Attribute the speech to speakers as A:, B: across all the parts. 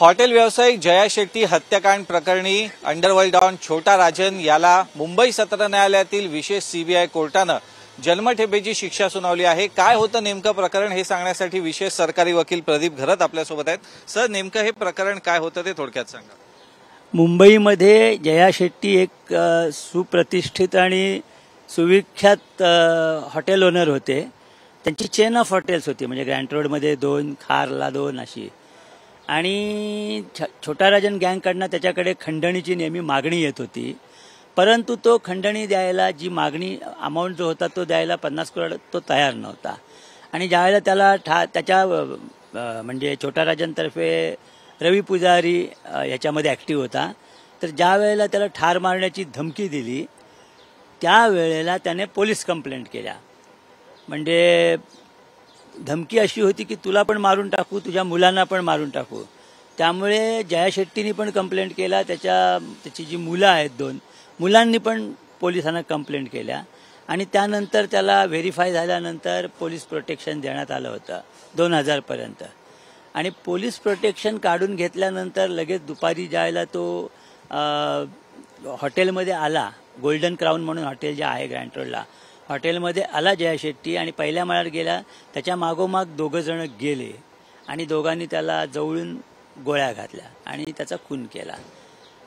A: Hotel व्यावसायिक जया शेट्टी हत्याकांड प्रकरणी अंडरवर्ल्ड डॉन छोटा राजन याला मुंबई सत्र न्यायालयातील विशेष सीबीआय कोर्टानं जन्मठेपेची शिक्षा सुनावली आहे। काय होतं नेमकं प्रकरण हे सांगण्यासाठी विशेष सरकारी वकील प्रदीप घरत आपल्यासोबत आहेत। सर, नेमकं हे प्रकरण काय होतं ते थोडक्यात सांगा।
B: मुंबईमध्ये जया शेट्टी एक सुप्रतिष्ठित आणि सुविख्यात हॉटेल ओनर होते। त्यांची चेन ऑफ हॉटेल्स होती, म्हणजे ग्रँट रोडमध्ये 2, खारला 2 अशी। आणि छोटा राजन गँगकडनं त्याच्याकडे खंडणीची नेहमी मागणी येत होती, परंतु तो खंडणी द्यायला जी मागणी अमाऊंट जो होता तो द्यायला 50 करोड तो तयार नव्हता। आणि ज्यावेळेला त्याला त्याच्या म्हणजे छोटा राजनतर्फे रवी पुजारी याच्यामध्ये ॲक्टिव्ह होता, तर ज्या वेळेला त्याला ठार मारण्याची धमकी दिली त्यावेळेला त्याने पोलीस कंप्लेंट केल्या। म्हणजे धमकी अशी होती की तुला पण मारून टाकू, तुझ्या मुलांना पण मारून टाकू। त्यामुळे जया शेट्टीनी पण कंप्लेंट केला, त्याची जी मुलं आहेत 2 मुलांनी पण पोलिसांना कंप्लेंट केल्या। आणि त्यानंतर त्याला व्हेरीफाय झाल्यानंतर पोलीस प्रोटेक्शन देण्यात आलं होतं 2000 पर्यंत। आणि पोलीस प्रोटेक्शन काढून घेतल्यानंतर लगेच दुपारी ज्यावेळेला तो हॉटेलमध्ये आला, गोल्डन क्राउन म्हणून हॉटेल जे आहे ग्रँट रोडला, हॉटेलमध्ये आला जया शेट्टी आणि पहिल्या माळ्यावर गेला। त्याच्या मागोमाग 2 जण गेले आणि दोघांनी त्याला जवळून गोळ्या घातल्या आणि त्याचा खून केला।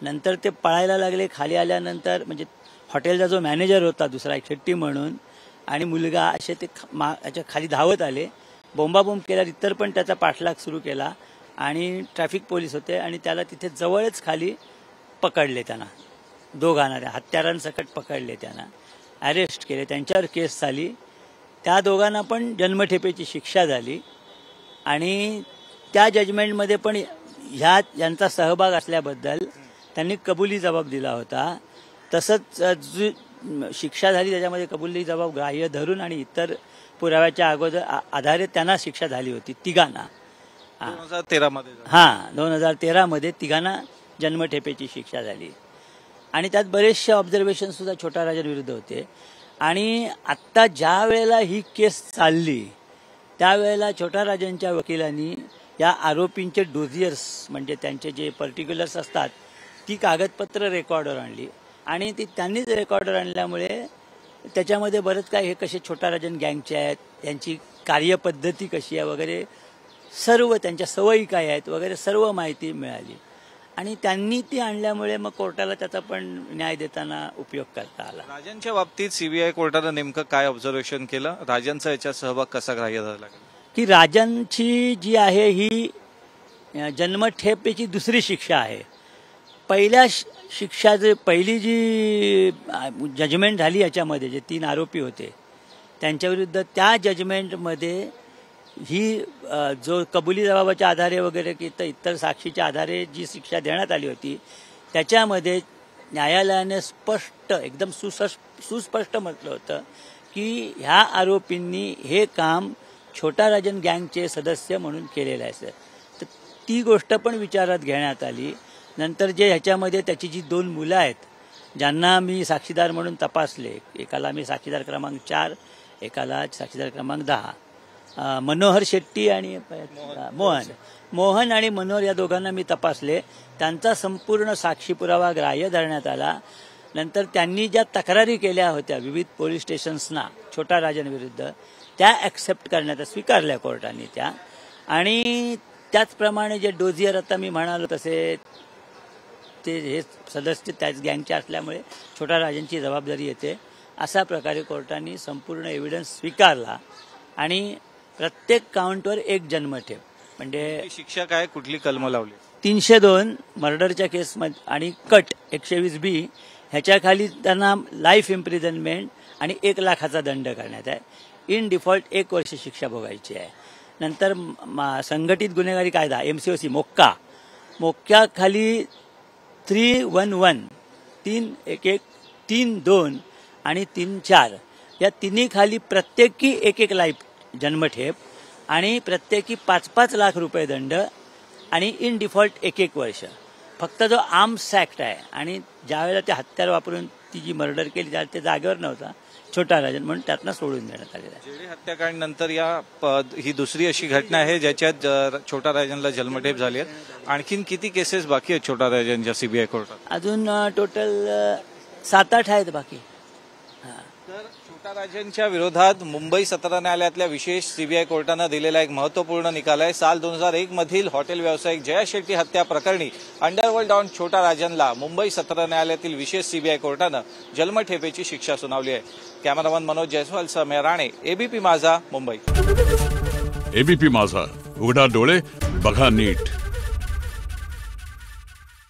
B: नंतर ते पळायला लागले। खाली आल्यानंतर म्हणजे हॉटेलचा जो मॅनेजर होता दुसरा एक शेट्टी म्हणून आणि मुलगा असे ते त्याच्या खाली धावत आले, बोंबाबोंब केला। इतर पण त्याचा पाठलाग सुरू केला आणि ट्रॅफिक पोलीस होते आणि त्याला तिथे जवळच खाली पकडले। त्यांना दोघांना हत्यारांसकट पकडले, त्यांना अरेस्ट केले, त्यांच्यावर केस झाली। त्या दोघांना पण जन्मठेपेची शिक्षा झाली आणि त्या जजमेंटमध्ये पण यांचा सहभाग असल्याबद्दल त्यांनी कबुली जबाब दिला होता। तसंच जी शिक्षा झाली त्याच्यामध्ये कबुली जबाब ग्राह्य धरून आणि इतर पुराव्याच्या आधारे त्यांना शिक्षा झाली होती तिघांना। 2013 मध्ये तिघांना जन्मठेपेची शिक्षा झाली। आणि त्यात बरेचसे ऑब्झर्वेशन सुद्धा छोटा राजन विरुद्ध होते। आणि आत्ता ज्या वेळेला ही केस चालली त्यावेळेला छोटा राजनच्या वकिलांनी या आरोपींचे डोजियर्स म्हणजे त्यांचे जे पर्टिक्युलर्स असतात ती कागदपत्र रेकॉर्डर आणली आणि ती त्यांनीच रेकॉर्डर आणल्यामुळे त्याच्यामध्ये बरंच काय हे कसे छोटा राजन गँगचे आहेत, त्यांची कार्यपद्धती कशी आहे वगैरे सर्व, त्यांच्या सवयी काय आहेत वगैरे सर्व माहिती मिळाली। आणि त्यांनी ती आणल्यामुळे मग कोर्टाला त्याचा पण न्याय देताना उपयोग करता आला।
A: राजनच्या बाबतीत सीबीआय कोर्टानं नेमकं काय ऑब्झर्वेशन केलं? राजनचा याच्यात सहभाग कसा ग्राह्य धरला?
B: की राजनची जी आहे ही जन्मठेपेची दुसरी शिक्षा आहे। पहिल्या शिक्षाचे पहिली जी जजमेंट झाली याच्यामध्ये जे 3 आरोपी होते त्यांच्याविरुद्ध, त्या जजमेंटमध्ये ही जो कबुली जबाबाच्या आधारे वगैरे की इतर साक्षीच्या आधारे जी शिक्षा देण्यात आली होती त्याच्यामध्ये न्यायालयाने स्पष्ट एकदम सुस्पष्ट म्हटलं होतं की ह्या आरोपींनी हे काम छोटा राजन गँगचे सदस्य म्हणून केलेलं आहे। तर ती गोष्ट पण विचारात घेण्यात आली। नंतर जे ह्याच्यामध्ये त्याची जी 2 मुलं आहेत ज्यांना मी साक्षीदार म्हणून तपासले, एकाला मी साक्षीदार क्रमांक 4, एकाला साक्षीदार क्रमांक 10, मनोहर शेट्टी आणि मोहन आणि मनोहर या दोघांना मी तपासले। त्यांचा संपूर्ण साक्षी पुरावा ग्राह्य धरण्यात आला। नंतर त्यांनी ज्या तक्रारी केल्या होत्या विविध पोलीस स्टेशन्सना छोटा राजन विरुद्ध त्या ॲक्सेप्ट करण्यात स्वीकारल्या कोर्टाने त्या। आणि त्याचप्रमाणे जे डोजियर आता मी म्हणालो तसे ते हे सदस्य त्याच गँगचे असल्यामुळे छोटा राजनची जबाबदारी येते। अशा प्रकारे कोर्टाने संपूर्ण एव्हिडन्स स्वीकारला आणि प्रत्येक काउंटवर 1 जन्मठेप म्हणजे
A: शिक्षा काय, कुठली कलम लावली?
B: 302 मर्डरच्या केसमध्ये आणि कट 120B ह्याच्या खाली त्यांना लाईफ इम्प्रिझनमेंट आणि 1 लाखाचा दंड करण्यात आहे। इन डिफॉल्ट 1 वर्ष शिक्षा भोगायची आहे। नंतर संघटित गुन्हेगारी कायदा MCOC मोक्का खाली 311, 311, 32 आणि 34 या तिन्ही खाली प्रत्येकी 1 लाईफ जन्मठेप आणि प्रत्येकी 5-5 लाख रुपये दंड आणि इन डिफॉल्ट 1 वर्ष। फक्त जो आर्म्स ॲक्ट आहे आणि ज्यावेळेला ते हत्यार वापरून ती जी मर्डर केली त्या ते जागेवर नव्हता, छोटा राजन म्हणून त्यातनं सोडून देण्यात आलेला आहे.
A: जेडी हत्याकांड नंतर ही दुसरी अशी घटना आहे ज्याच्यात छोटा राजनला जन्मठेप झाली आहे. आणखीन किती केसेस बाकी आहेत छोटा राजनच्या सीबीआय कोर्टात?
B: अजून टोटल 7-8 आहेत बाकी.
A: तर छोटा राजनच्या विरोधात मुंबई सत्र न्यायालयातल्या विशेष सीबीआय कोर्टानं दिलेला एक महत्वपूर्ण निकाल आहे. साल 2001 मधील हॉटेल व्यावसायिक जया शेट्टी हत्या प्रकरणी अंडरवर्ल्ड डॉन छोटा राजनला मुंबई सत्र न्यायालयातील विशेष सीबीआय कोर्टानं जन्मठेपेची शिक्षा सुनावली आहे. कॅमेरामन मनोज जयस्वालसह मैं राणे, एबीपी माझा, मुंबई.
C: एबीपी माझा, उघडा डोळे बघा नीट.